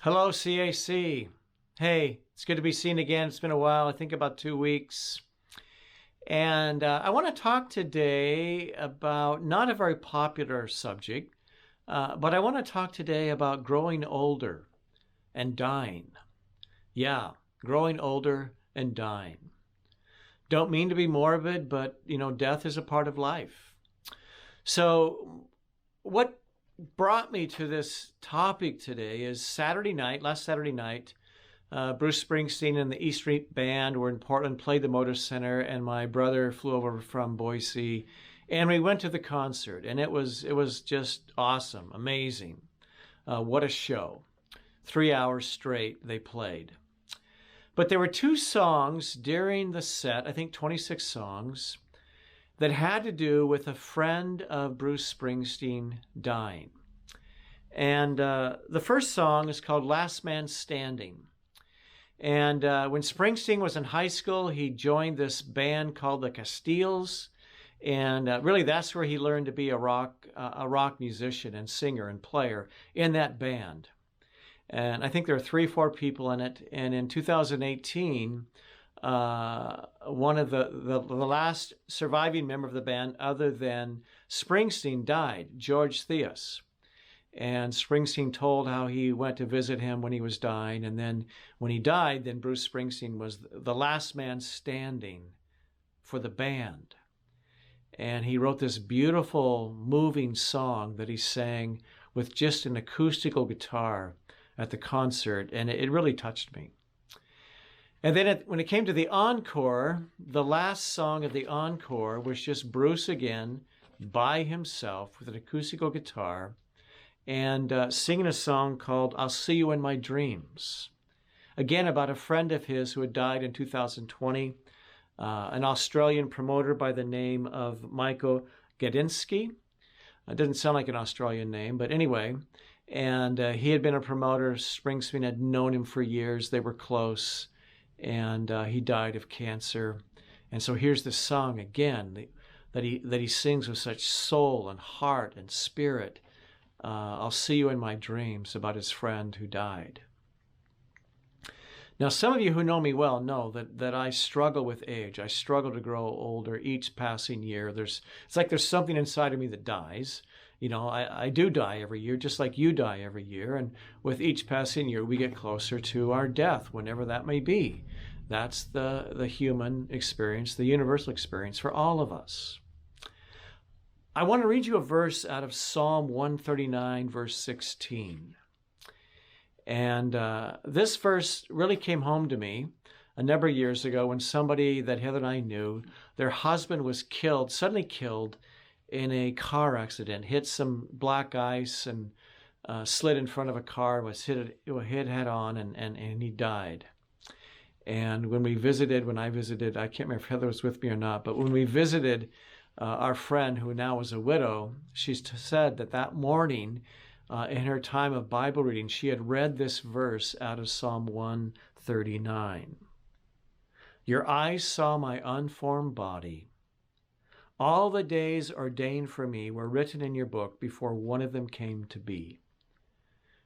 Hello, CAC. Hey, it's good to be seen again. It's been a while, I think about 2 weeks. And I want to talk today about not a very popular subject, but I want to talk today about growing older and dying. Yeah, growing older and dying. Don't mean to be morbid, but death is a part of life. So, what brought me to this topic today is last Saturday night, Bruce Springsteen and the E Street Band were in Portland, played the Motor Center, and my brother flew over from Boise, and we went to the concert, and it was just awesome, amazing. What a show! 3 hours straight they played. But there were two songs during the set, I think 26 songs, that had to do with a friend of Bruce Springsteen dying. And the first song is called Last Man Standing. And when Springsteen was in high school, he joined this band called the Castiles. And really, that's where he learned to be a rock musician and singer and player in that band. And I think there are 3 or 4 people in it. And in 2018, one of the last surviving member of the band, other than Springsteen, died, George Theus. And Springsteen told how he went to visit him when he was dying. And then when he died, then Bruce Springsteen was the last man standing for the band. And he wrote this beautiful, moving song that he sang with just an acoustical guitar at the concert. And it really touched me. And then when it came to the encore, the last song of the encore was just Bruce again by himself with an acoustical guitar and singing a song called I'll See You in My Dreams. Again, about a friend of his who had died in 2020, an Australian promoter by the name of Michael Gadinsky. It doesn't sound like an Australian name, but anyway. And he had been a promoter. Springsteen had known him for years. They were close. And he died of cancer. And so here's this song again that he sings with such soul and heart and spirit. I'll see you in my dreams, about his friend who died. Now, some of you who know me well know that I struggle with age. I struggle to grow older each passing year. It's like there's something inside of me that dies. I do die every year, just like you die every year. And with each passing year, we get closer to our death, whenever that may be. That's the human experience, the universal experience for all of us. I want to read you a verse out of Psalm 139, verse 16. And this verse really came home to me a number of years ago when somebody that Heather and I knew, their husband was suddenly killed in a car accident, hit some black ice and slid in front of a car, was hit head on, and he died. And when I visited, I can't remember if Heather was with me or not, but when we visited our friend who now was a widow, she said that morning in her time of Bible reading, she had read this verse out of Psalm 139. Your eyes saw my unformed body. All the days ordained for me were written in your book before one of them came to be.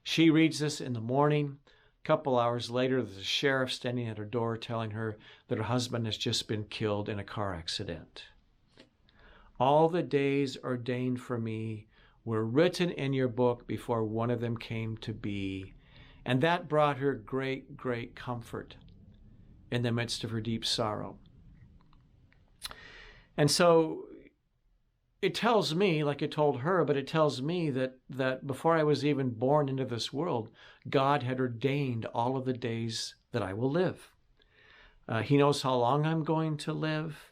She reads this in the morning. A couple hours later, there's a sheriff standing at her door telling her that her husband has just been killed in a car accident. All the days ordained for me were written in your book before one of them came to be. And that brought her great, great comfort in the midst of her deep sorrow. And so it tells me, like it told her, but it tells me that before I was even born into this world, God had ordained all of the days that I will live. He knows how long I'm going to live.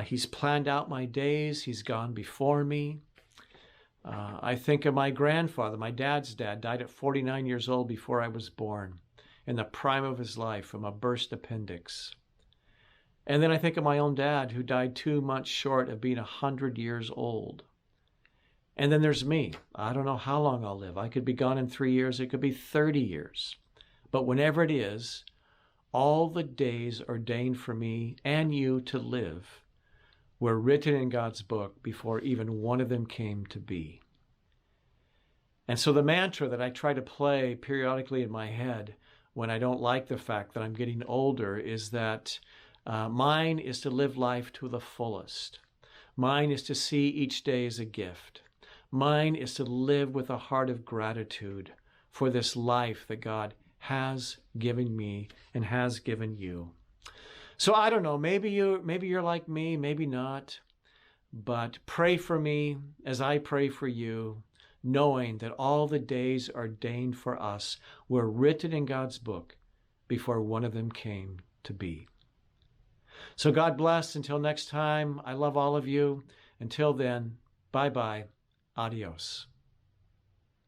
He's planned out my days. He's gone before me. I think of my grandfather. My dad's dad died at 49 years old before I was born, in the prime of his life from a burst appendix. And then I think of my own dad, who died 2 months short of being 100 years old. And then there's me. I don't know how long I'll live. I could be gone in 3 years. It could be 30 years. But whenever it is, all the days ordained for me and you to live were written in God's book before even one of them came to be. And so the mantra that I try to play periodically in my head when I don't like the fact that I'm getting older is that mine is to live life to the fullest. Mine is to see each day as a gift. Mine is to live with a heart of gratitude for this life that God has given me and has given you. So I don't know, maybe you're like me, maybe not, but pray for me as I pray for you, knowing that all the days ordained for us were written in God's book before one of them came to be. So God bless. Until next time, I love all of you. Until then, bye-bye. Adios.